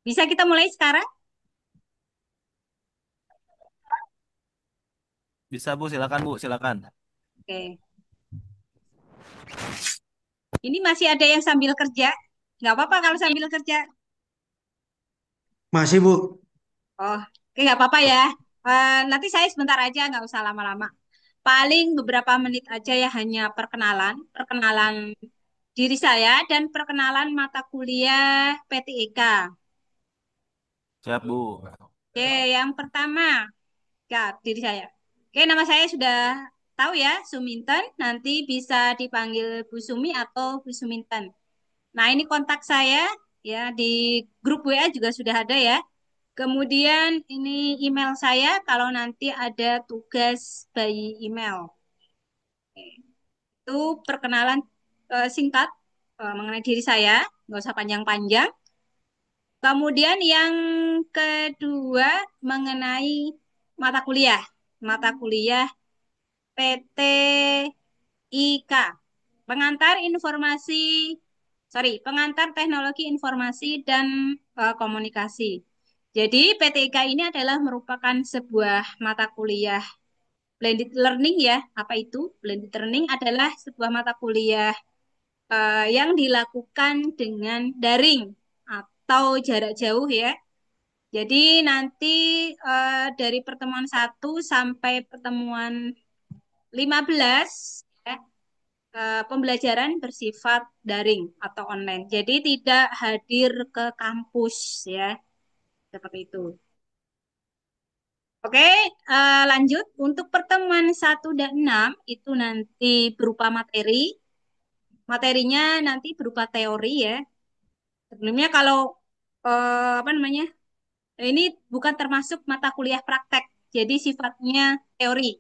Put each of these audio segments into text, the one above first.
Bisa kita mulai sekarang? Bisa Bu, silakan Bu, silakan. Oke. Ini masih ada yang sambil kerja? Nggak apa-apa kalau sambil kerja. Masih, Bu. Oh, oke nggak apa-apa ya. Nanti saya sebentar aja, nggak usah lama-lama. Paling beberapa menit aja ya, hanya perkenalan. Perkenalan diri saya dan perkenalan mata kuliah PTIK. Siap Bu. Oke, yang pertama, ya diri saya. Oke, nama saya sudah tahu ya, Suminten. Nanti bisa dipanggil Bu Sumi atau Bu Suminten. Nah, ini kontak saya ya di grup WA juga sudah ada ya. Kemudian ini email saya kalau nanti ada tugas by email. Itu perkenalan singkat mengenai diri saya, nggak usah panjang-panjang. Kemudian yang kedua mengenai mata kuliah. Mata kuliah PTIK. Pengantar informasi, pengantar teknologi informasi dan komunikasi. Jadi PTIK ini adalah merupakan sebuah mata kuliah blended learning ya. Apa itu? Blended learning adalah sebuah mata kuliah yang dilakukan dengan daring atau jarak jauh ya. Jadi nanti dari pertemuan 1 sampai pertemuan 15 ya, pembelajaran bersifat daring atau online. Jadi tidak hadir ke kampus ya, seperti itu. Oke, lanjut. Untuk pertemuan 1 dan 6 itu nanti berupa materi. Materinya nanti berupa teori ya. Sebelumnya kalau apa namanya? Ini bukan termasuk mata kuliah praktek. Jadi sifatnya teori.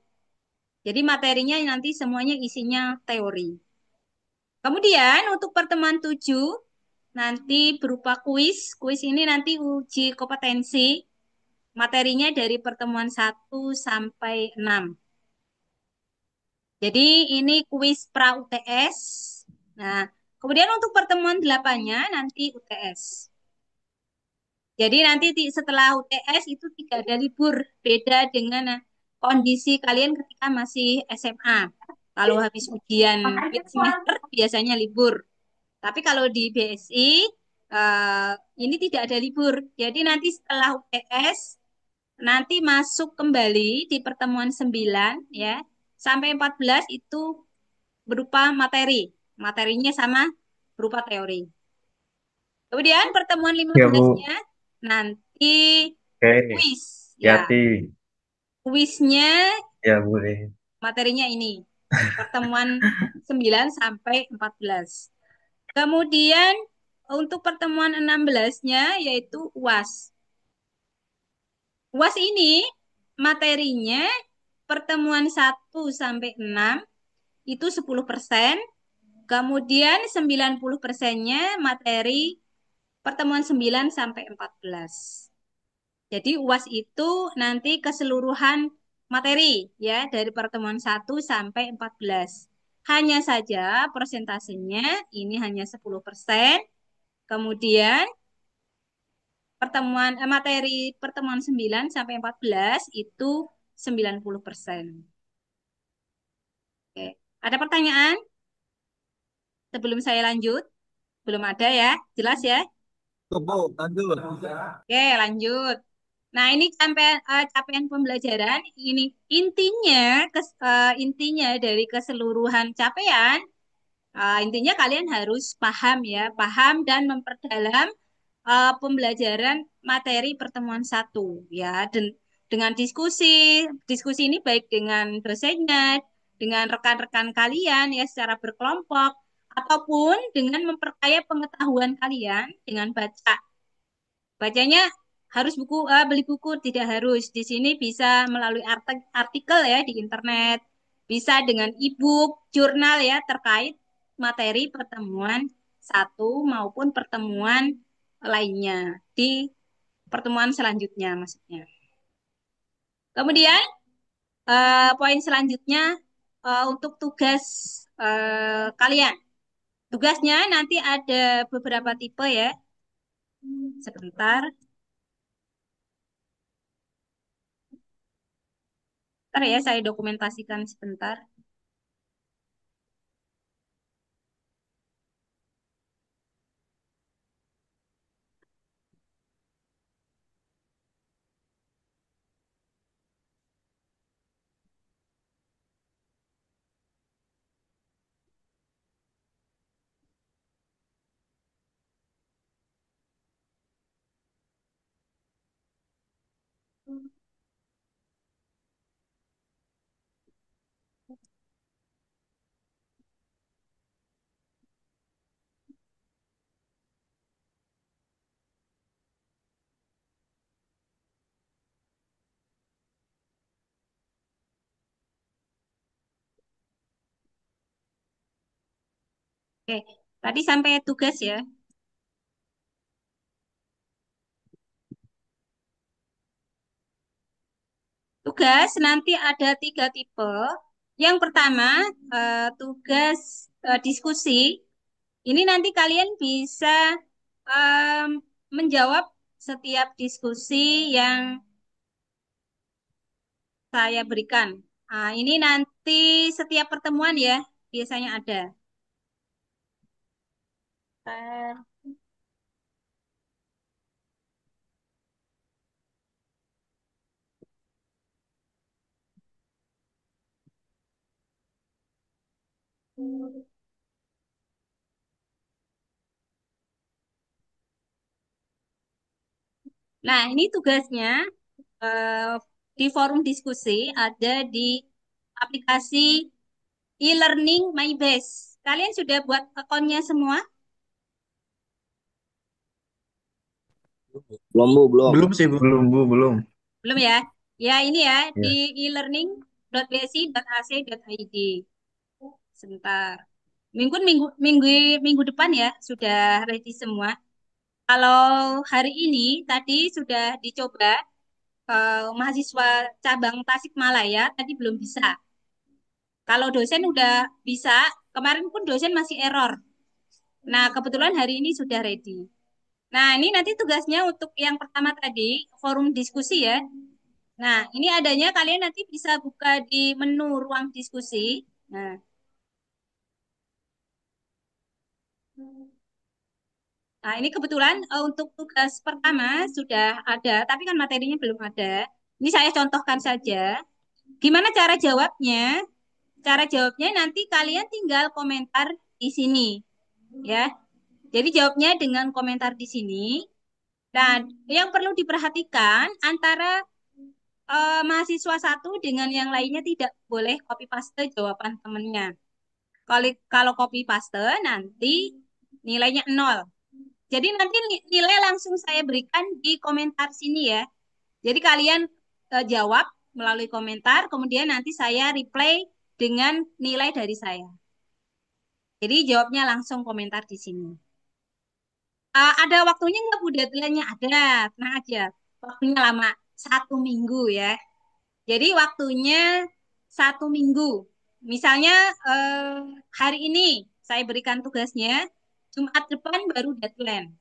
Jadi materinya nanti semuanya isinya teori. Kemudian untuk pertemuan 7 nanti berupa kuis. Kuis ini nanti uji kompetensi. Materinya dari pertemuan 1 sampai 6. Jadi ini kuis pra UTS. Nah, kemudian untuk pertemuan 8-nya nanti UTS. Jadi nanti setelah UTS itu tidak ada libur. Beda dengan kondisi kalian ketika masih SMA. Kalau habis ujian mid semester biasanya libur. Tapi kalau di BSI ini tidak ada libur. Jadi nanti setelah UTS nanti masuk kembali di pertemuan 9 ya sampai 14 itu berupa materi. Materinya sama berupa teori. Kemudian pertemuan lima Ya, Bu. belasnya nanti Oke. kuis ya. Hati. Kuisnya Ya, Bu nih. materinya ini. Pertemuan 9 sampai 14. Kemudian untuk pertemuan 16-nya yaitu UAS. UAS ini materinya pertemuan 1 sampai 6 itu 10%, kemudian 90%-nya materi pertemuan 9 sampai 14. Jadi UAS itu nanti keseluruhan materi ya dari pertemuan 1 sampai 14. Hanya saja persentasenya ini hanya 10%. Kemudian materi pertemuan 9 sampai 14 itu 90%. Oke. Ada pertanyaan sebelum saya lanjut? Belum ada ya? Jelas ya? Tuh, Bu, lanjut. Oke, lanjut. Nah, ini capaian pembelajaran. Ini intinya dari keseluruhan capaian. Intinya kalian harus paham ya, paham dan memperdalam pembelajaran materi pertemuan 1 ya. Dan dengan diskusi, diskusi ini baik dengan dosennya, dengan rekan-rekan kalian ya secara berkelompok, ataupun dengan memperkaya pengetahuan kalian dengan baca. Bacanya harus beli buku tidak harus. Di sini bisa melalui artikel ya di internet, bisa dengan e-book, jurnal ya terkait materi pertemuan 1 maupun pertemuan lainnya di pertemuan selanjutnya maksudnya. Kemudian poin selanjutnya untuk tugas kalian. Tugasnya nanti ada beberapa tipe ya. Sebentar. Ntar ya, saya dokumentasikan sebentar. Oke, tadi sampai tugas ya. Tugas nanti ada 3 tipe. Yang pertama, tugas diskusi. Ini nanti kalian bisa em, menjawab setiap diskusi yang saya berikan. Nah, ini nanti setiap pertemuan ya, biasanya ada. Nah, ini tugasnya eh, di forum diskusi ada di aplikasi e-learning MyBase. Kalian sudah buat akunnya semua? Belum, Bu, belum. Belum sih, Bu. Belum, Bu, belum. Belum ya? Ya, ini ya di Ya. e-learning.bsi.ac.id. Sebentar. Minggu minggu depan ya sudah ready semua. Kalau hari ini tadi sudah dicoba mahasiswa cabang Tasikmalaya tadi belum bisa. Kalau dosen udah bisa, kemarin pun dosen masih error. Nah, kebetulan hari ini sudah ready. Nah, ini nanti tugasnya untuk yang pertama tadi, forum diskusi ya. Nah, ini adanya kalian nanti bisa buka di menu ruang diskusi. Nah, nah ini kebetulan untuk tugas pertama sudah ada, tapi kan materinya belum ada. Ini saya contohkan saja. Gimana cara jawabnya? Cara jawabnya nanti kalian tinggal komentar di sini, ya. Jadi jawabnya dengan komentar di sini. Dan yang perlu diperhatikan antara mahasiswa satu dengan yang lainnya tidak boleh copy paste jawaban temennya. Kalau copy paste nanti nilainya nol. Jadi nanti nilai langsung saya berikan di komentar sini ya. Jadi kalian jawab melalui komentar, kemudian nanti saya reply dengan nilai dari saya. Jadi jawabnya langsung komentar di sini. Ada waktunya nggak Bu deadline-nya? Ada, tenang aja. Waktunya lama, 1 minggu ya. Jadi waktunya 1 minggu. Misalnya eh, hari ini saya berikan tugasnya, Jumat depan baru deadline.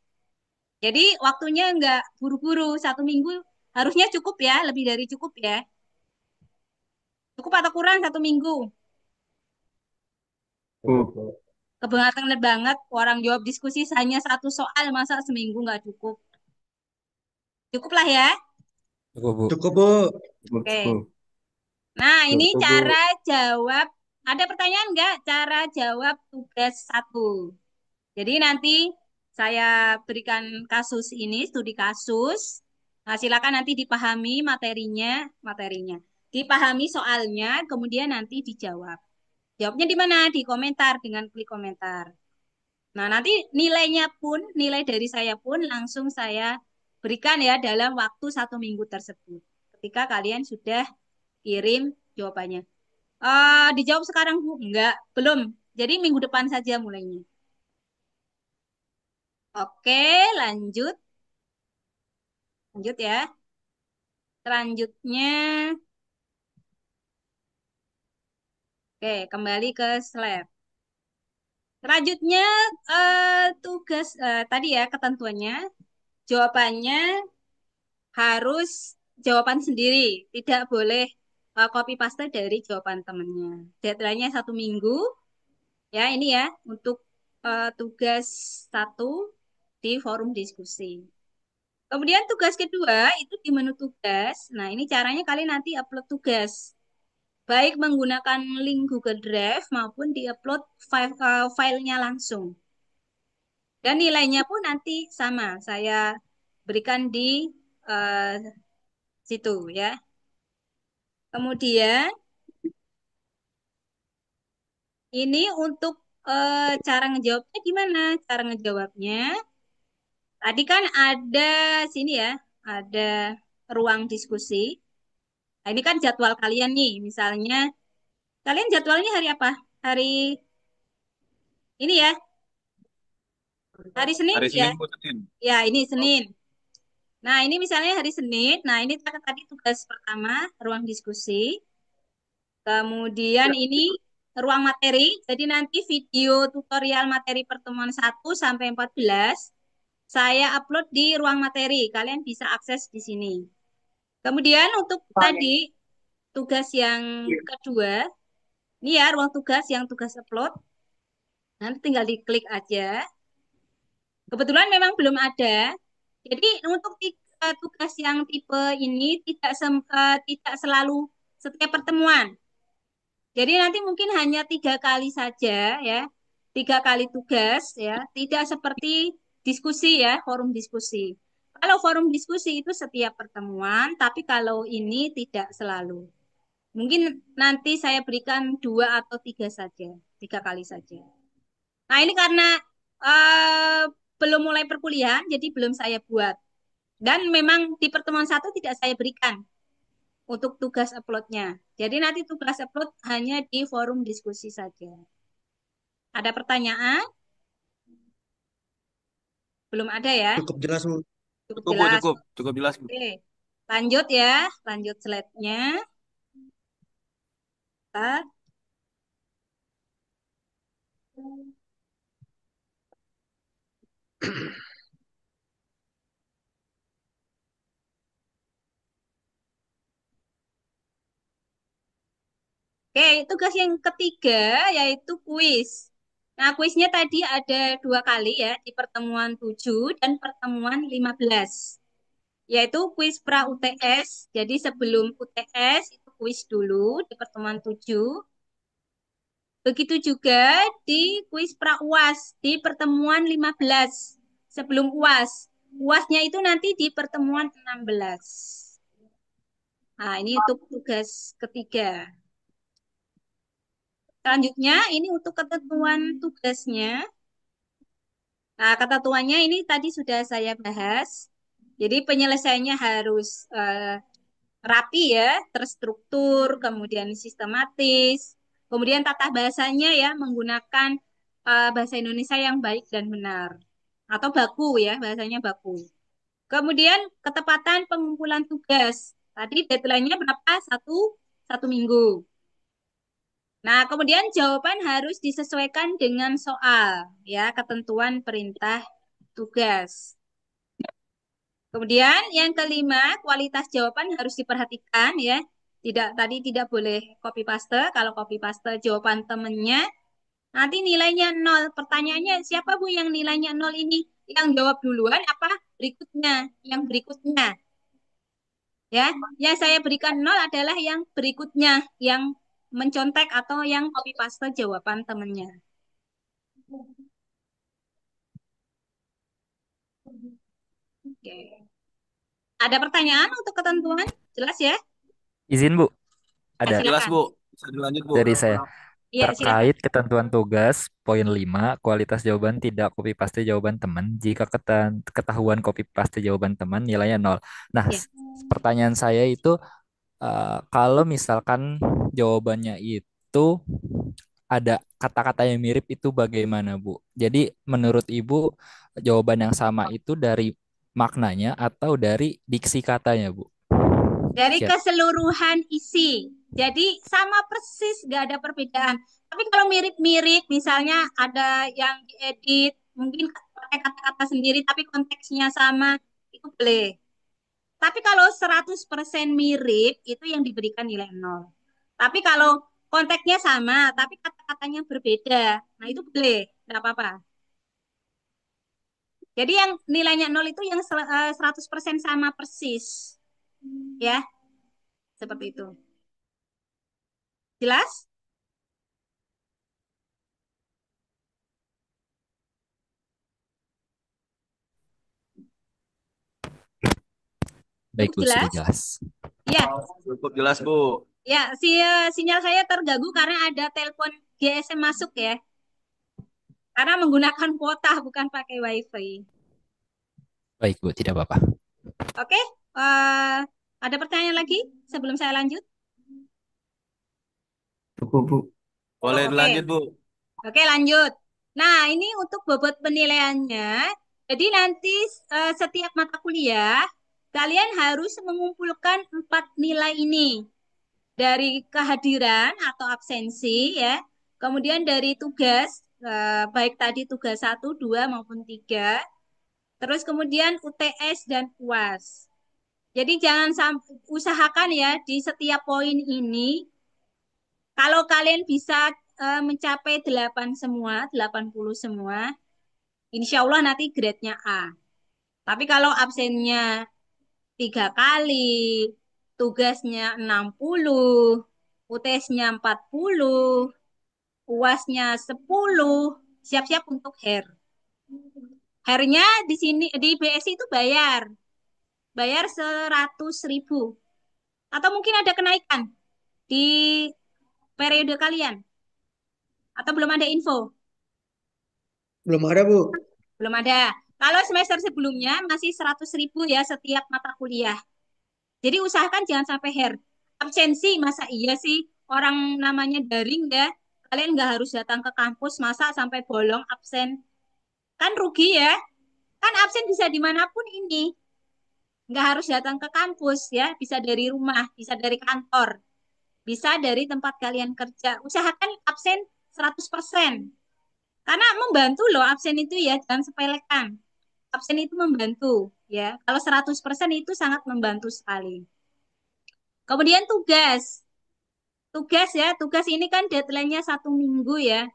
Jadi waktunya nggak buru-buru, 1 minggu harusnya cukup ya, lebih dari cukup ya. Cukup atau kurang 1 minggu? Bu. Kebangetan banget orang jawab diskusi hanya 1 soal, masa seminggu nggak cukup? Cukup lah ya. Cukup, Bu. Cukup, Bu. Bu, Oke. Bu. Nah, ini Cukup, Bu. cara jawab. Ada pertanyaan nggak? Cara jawab tugas 1. Jadi nanti saya berikan kasus ini, studi kasus. Nah, silakan nanti dipahami materinya. Dipahami soalnya, kemudian nanti dijawab. Jawabnya di mana? Di komentar dengan klik komentar. Nah, nanti nilainya pun, nilai dari saya pun langsung saya berikan ya dalam waktu 1 minggu tersebut. Ketika kalian sudah kirim jawabannya. Dijawab sekarang Bu? Enggak, belum. Jadi minggu depan saja mulainya. Oke, lanjut. Lanjut ya. Selanjutnya, oke, kembali ke slide. Selanjutnya, tugas tadi ya ketentuannya. jawabannya harus jawaban sendiri, tidak boleh copy paste dari jawaban temennya. Deadline-nya 1 minggu, ya ini ya untuk tugas satu di forum diskusi. Kemudian tugas kedua itu di menu tugas. Nah ini caranya kalian nanti upload tugas, baik menggunakan link Google Drive maupun di-upload filenya langsung. Dan nilainya pun nanti sama, saya berikan di eh, situ ya. Kemudian ini untuk cara ngejawabnya gimana? Cara ngejawabnya tadi kan ada sini ya, ada ruang diskusi. Nah, ini kan jadwal kalian nih, misalnya kalian jadwalnya hari apa? Hari ini ya, hari Senin Hari ya. Senin Bu Senin. Ya, ini Senin. Nah, ini misalnya hari Senin. Nah, ini tadi tugas pertama, ruang diskusi. Kemudian ini ruang materi. Jadi nanti video tutorial materi pertemuan 1 sampai 14 saya upload di ruang materi. Kalian bisa akses di sini. Kemudian untuk tadi tugas yang kedua, ini ya ruang tugas yang tugas upload. Nanti tinggal diklik aja. Kebetulan memang belum ada. Jadi untuk tugas yang tipe ini tidak selalu setiap pertemuan. Jadi nanti mungkin hanya 3 kali saja ya, 3 kali tugas ya, tidak seperti diskusi ya, forum diskusi. Kalau forum diskusi itu setiap pertemuan, tapi kalau ini tidak selalu. Mungkin nanti saya berikan 2 atau 3 saja, 3 kali saja. Nah ini karena eh, belum mulai perkuliahan, jadi belum saya buat. Dan memang di pertemuan satu tidak saya berikan untuk tugas uploadnya. Jadi nanti tugas upload hanya di forum diskusi saja. Ada pertanyaan? Belum ada ya? Cukup jelas Bu. Cukup Cukup Bu, jelas. cukup. Cukup jelas Bu. Oke, lanjut ya. Lanjut slide-nya. Bentar. Oke, tugas yang ketiga yaitu kuis. Nah, kuisnya tadi ada 2 kali ya, di pertemuan 7 dan pertemuan 15. Yaitu kuis pra UTS. Jadi sebelum UTS itu kuis dulu di pertemuan 7. Begitu juga di kuis pra UAS di pertemuan 15 sebelum UAS. UASnya itu nanti di pertemuan 16. Nah, ini untuk tugas ketiga. Selanjutnya ini untuk ketentuan tugasnya. Nah, ketentuannya ini tadi sudah saya bahas. Jadi penyelesaiannya harus rapi ya, terstruktur, kemudian sistematis, kemudian tata bahasanya ya menggunakan bahasa Indonesia yang baik dan benar atau baku ya, bahasanya baku. Kemudian ketepatan pengumpulan tugas. Tadi deadline-nya berapa? Satu minggu. Nah, kemudian jawaban harus disesuaikan dengan soal ya, ketentuan perintah tugas. Kemudian yang kelima, kualitas jawaban harus diperhatikan ya. Tidak boleh copy paste. Kalau copy paste jawaban temennya, nanti nilainya nol. Pertanyaannya siapa Bu yang nilainya nol ini? Yang jawab duluan apa berikutnya? Yang berikutnya. Ya, yang saya berikan nol adalah yang berikutnya, yang mencontek atau yang copy paste jawaban temennya. Oke. Ada pertanyaan untuk ketentuan? Jelas ya? Izin Bu, Ya, ada Jelas silakan. Bu. Bisa dilanjut Bu. dari saya. Iya, silakan. Terkait ketentuan tugas, poin 5 kualitas jawaban tidak copy paste jawaban teman. Jika ketahuan copy paste jawaban teman, nilainya nol. Nah, Ya. pertanyaan saya itu, kalau misalkan jawabannya itu ada kata-kata yang mirip itu bagaimana, Bu? Jadi, menurut Ibu, jawaban yang sama itu dari maknanya atau dari diksi katanya, Bu? Dari Sekian. keseluruhan isi. Jadi sama persis, nggak ada perbedaan. Tapi kalau mirip-mirip, misalnya ada yang diedit, mungkin pakai kata-kata sendiri, tapi konteksnya sama. itu boleh. Tapi kalau 100% mirip, itu yang diberikan nilai nol. Tapi kalau konteksnya sama, tapi kata-katanya berbeda, nah itu boleh, nggak apa-apa. Jadi yang nilainya nol itu yang 100% sama persis. Ya, seperti itu. Jelas? Baik, Cukup Bu, sudah jelas? jelas. Ya, Cukup jelas, Bu. ya, sinyal saya terganggu karena ada telepon GSM masuk ya. Karena menggunakan kuota, bukan pakai WiFi. Baik, Bu, tidak apa-apa. Oke, eh, ada pertanyaan lagi sebelum saya lanjut? Cukup, Bu. Boleh Oke, dilanjut, Bu. oke lanjut. Nah, ini untuk bobot penilaiannya. Jadi nanti setiap mata kuliah, kalian harus mengumpulkan 4 nilai ini. Dari kehadiran atau absensi ya. Kemudian dari tugas, baik tadi tugas 1, 2 maupun 3. Terus kemudian UTS dan UAS. Jadi jangan sampai usahakan ya di setiap poin ini kalau kalian bisa mencapai 8 semua, 80 semua, insya Allah nanti grade-nya A. Tapi kalau absennya 3 kali, tugasnya 60, UTS-nya 40, UAS-nya 10, siap-siap untuk hair. Hairnya di sini di BSI itu bayar 100.000. Atau mungkin ada kenaikan di periode kalian, atau belum ada info? Belum ada, Bu. Belum ada. Kalau semester sebelumnya masih 100.000 ya setiap mata kuliah. Jadi usahakan jangan sampai hair. Absensi, masa iya sih orang namanya daring ya. Kalian nggak harus datang ke kampus, masa sampai bolong absen. Kan rugi ya. Kan absen bisa dimanapun ini. Nggak harus datang ke kampus ya. Bisa dari rumah, bisa dari kantor, bisa dari tempat kalian kerja. Usahakan absen 100%. Karena membantu loh absen itu ya, jangan sepelekan. Absen itu membantu ya. Kalau 100% itu sangat membantu sekali. Kemudian tugas. Tugas ya, tugas ini kan deadline-nya 1 minggu ya.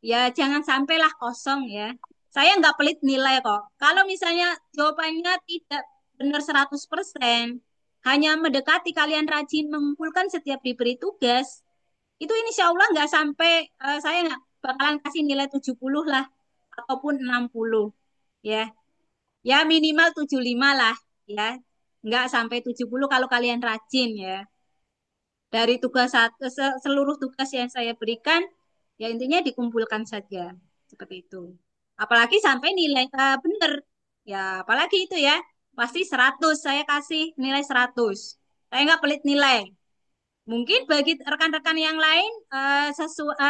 Ya jangan sampailah kosong ya. Saya nggak pelit nilai kok. Kalau misalnya jawabannya tidak benar 100%, hanya mendekati kalian rajin mengumpulkan setiap diberi tugas, itu insya Allah nggak sampai, saya nggak bakalan kasih nilai 70 lah, ataupun 60 ya. Ya minimal 75 lah ya. Nggak sampai 70 kalau kalian rajin ya. Dari tugas seluruh tugas yang saya berikan, ya intinya dikumpulkan saja. Seperti itu. Apalagi sampai nilai benar. Ya, apalagi itu ya. Pasti 100, saya kasih nilai 100. Saya nggak pelit nilai. Mungkin bagi rekan-rekan yang lain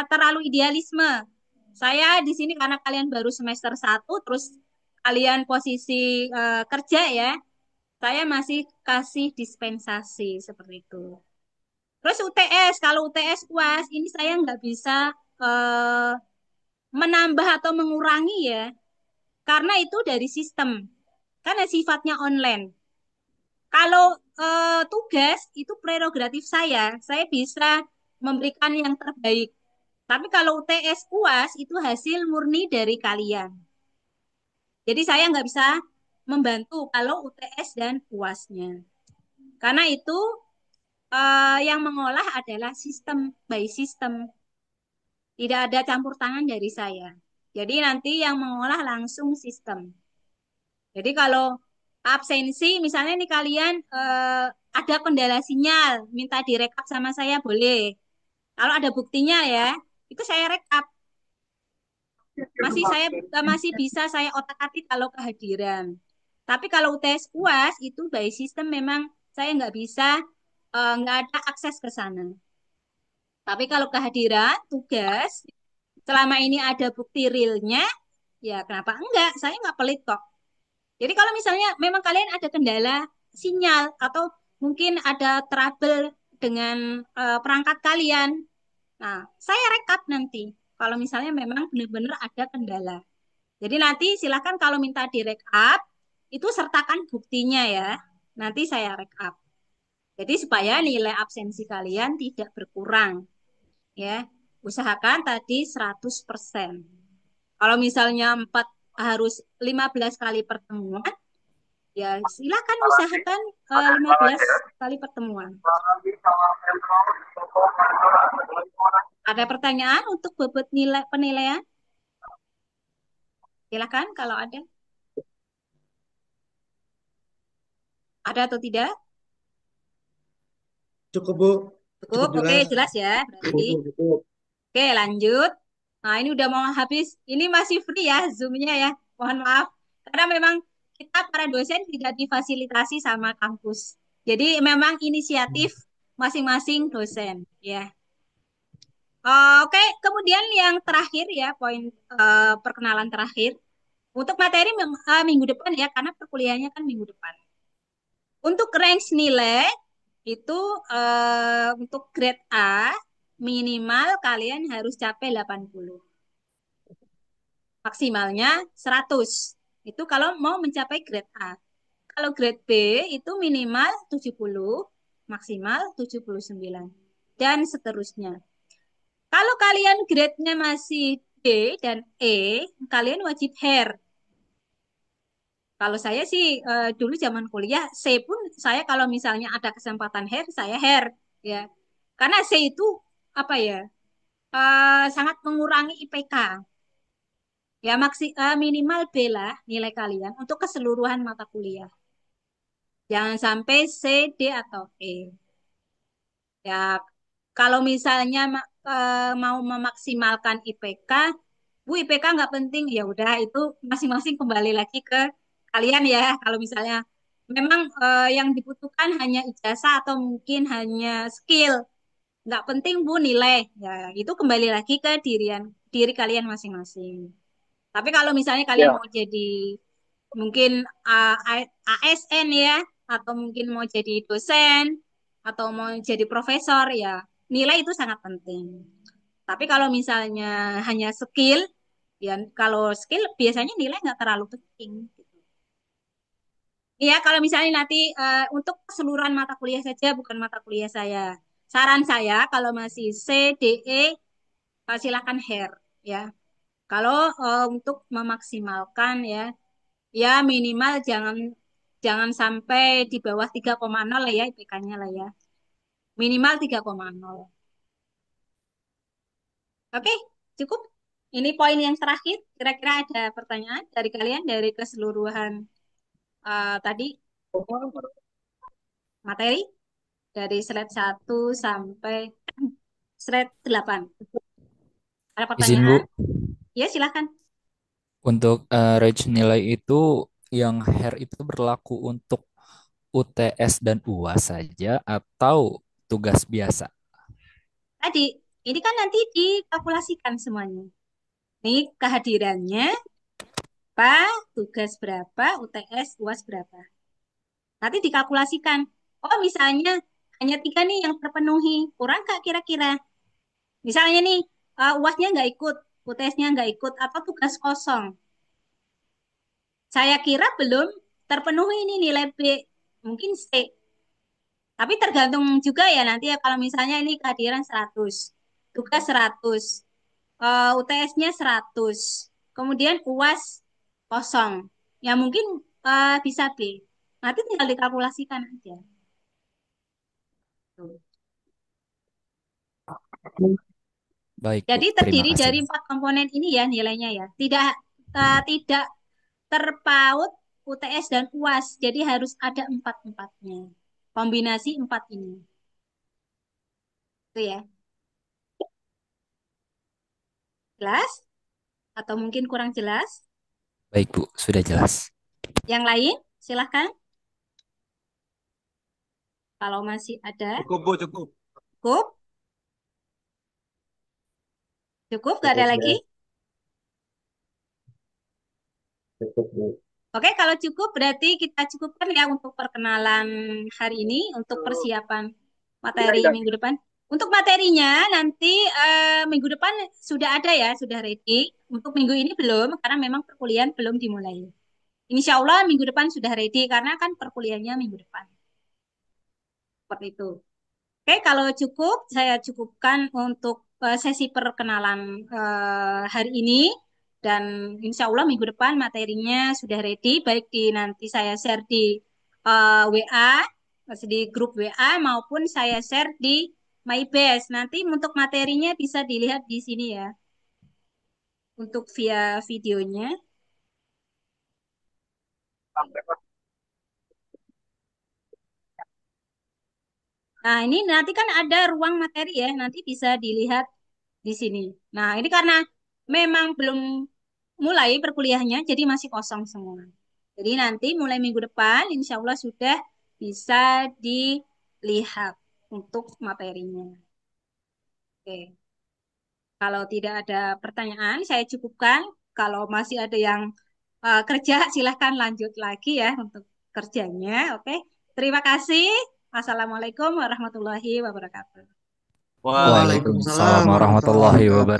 terlalu idealisme. Saya di sini karena kalian baru semester 1, terus kalian posisi kerja ya. Saya masih kasih dispensasi seperti itu. Terus UTS, kalau UTS UAS ini saya nggak bisa eh, menambah atau mengurangi ya, karena itu dari sistem, karena sifatnya online. Kalau tugas itu prerogatif saya bisa memberikan yang terbaik. Tapi kalau UTS UAS itu hasil murni dari kalian. Jadi saya nggak bisa membantu kalau UTS dan UASnya. Karena itu yang mengolah adalah sistem by sistem. Tidak ada campur tangan dari saya. Jadi nanti yang mengolah langsung sistem. Jadi kalau absensi, misalnya nih kalian ada kendala sinyal, minta direkap sama saya boleh. Kalau ada buktinya ya, itu saya rekap. Masih bisa saya otak-atik kalau kehadiran. Tapi kalau UTS UAS itu by sistem memang saya nggak bisa, nggak ada akses ke sana. Tapi kalau kehadiran tugas, selama ini ada bukti realnya, ya kenapa enggak? Saya nggak pelit kok. Jadi kalau misalnya memang kalian ada kendala sinyal atau mungkin ada trouble dengan perangkat kalian, nah saya rekap nanti. Kalau misalnya memang benar-benar ada kendala. Jadi nanti silakan kalau minta direkap, itu sertakan buktinya ya. Nanti saya rekap. Jadi supaya nilai absensi kalian tidak berkurang ya. Usahakan tadi 100%. Kalau misalnya 4 harus 15 kali pertemuan, ya silakan usahakan 15 kali pertemuan. Ada pertanyaan untuk bobot nilai penilaian? Silakan kalau ada. Ada atau tidak? Cukup, Bu. Cukup, Cukup oke jelas. jelas ya berarti. Cukup. Oke lanjut. Nah ini udah mau habis. Ini masih free ya Zoom-nya ya. Mohon maaf. Karena memang kita para dosen tidak difasilitasi sama kampus. Jadi memang inisiatif masing-masing dosen ya. Oke, kemudian yang terakhir ya, poin perkenalan terakhir. Untuk materi minggu depan ya, karena perkuliahannya kan minggu depan. Untuk range nilai itu untuk grade A minimal kalian harus capai 80. Maksimalnya 100. Itu kalau mau mencapai grade A. Kalau grade B itu minimal 70, maksimal 79. Dan seterusnya. Kalau kalian grade-nya masih D dan E, kalian wajib hair. Kalau saya sih dulu zaman kuliah C pun saya kalau misalnya ada kesempatan hair saya hair ya. Karena C itu apa ya? Sangat mengurangi IPK. Ya minimal B lah nilai kalian untuk keseluruhan mata kuliah. Jangan sampai C, D atau E. Ya kalau misalnya mau memaksimalkan IPK, Bu IPK nggak penting, ya udah itu masing-masing kembali lagi ke kalian ya. Kalau misalnya memang yang dibutuhkan hanya ijazah atau mungkin hanya skill, nggak penting Bu nilai, ya itu kembali lagi ke diri kalian masing-masing. Tapi kalau misalnya kalian mau jadi mungkin ASN ya, atau mungkin mau jadi dosen, atau mau jadi profesor ya, nilai itu sangat penting. Tapi kalau misalnya hanya skill, ya kalau skill biasanya nilai nggak terlalu penting. Iya, kalau misalnya nanti untuk keseluruhan mata kuliah saja, bukan mata kuliah saya. Saran saya kalau masih C, D, E, silakan hair ya. Kalau untuk memaksimalkan ya, ya minimal jangan jangan sampai di bawah 3,0 lah ya IPK-nya lah ya. Minimal 3,0. Oke, cukup. Ini poin yang terakhir. Kira-kira ada pertanyaan dari kalian dari keseluruhan tadi materi dari slide 1 sampai slide 8. Ada Izin Bu, pertanyaan? Ya, silakan. untuk range nilai itu yang hair itu berlaku untuk UTS dan UAS saja atau tugas biasa? Tadi, ini kan nanti dikalkulasikan semuanya. Ini kehadirannya, apa, tugas berapa, UTS, UAS berapa. Nanti dikalkulasikan. Oh, misalnya hanya 3 nih yang terpenuhi. Kurang nggak kira-kira? Misalnya nih, UAS-nya nggak ikut, UTS-nya nggak ikut, atau tugas kosong. Saya kira belum terpenuhi ini nilai B, mungkin C. Tapi tergantung juga ya nanti ya kalau misalnya ini kehadiran 100, tugas 100, UTS-nya 100, kemudian UAS kosong. Ya mungkin bisa B. Nanti tinggal dikalkulasikan aja. Tuh. Baik Bu, Jadi terima terdiri kasih. dari 4 komponen ini ya nilainya ya. Tidak terpaut UTS dan UAS. Jadi harus ada empat-empatnya. Kombinasi 4 ini. Itu ya. Jelas? Atau mungkin kurang jelas? Baik Bu, sudah jelas. Yang lain, silahkan. Kalau masih ada, Cukup, Bu, cukup. cukup. Cukup, nggak ada Cukup lagi? ya. Cukup, Bu. Oke, kalau cukup berarti kita cukupkan ya untuk perkenalan hari ini, untuk persiapan materi minggu depan. Untuk materinya nanti minggu depan sudah ada ya, sudah ready. Untuk minggu ini belum, karena memang perkuliahan belum dimulai. insya Allah minggu depan sudah ready karena kan perkuliahannya minggu depan. Seperti itu. Oke, kalau cukup, saya cukupkan untuk sesi perkenalan hari ini. Dan insya Allah minggu depan materinya sudah ready, baik di nanti saya share di WA, di grup WA, maupun saya share di MyBase. Nanti untuk materinya bisa dilihat di sini ya, untuk via videonya. Nah, ini nanti kan ada ruang materi ya, nanti bisa dilihat di sini. Nah, ini karena memang belum mulai perkuliahannya, jadi masih kosong semua. Jadi nanti mulai minggu depan, insya Allah sudah bisa dilihat untuk materinya. Oke, kalau tidak ada pertanyaan, saya cukupkan. Kalau masih ada yang kerja, silahkan lanjut lagi ya untuk kerjanya. Oke, terima kasih. Assalamualaikum warahmatullahi wabarakatuh. Waalaikumsalam. Waalaikumsalam Waalaikumsalam warahmatullahi warahmatullahi wabarakatuh. wabarakatuh.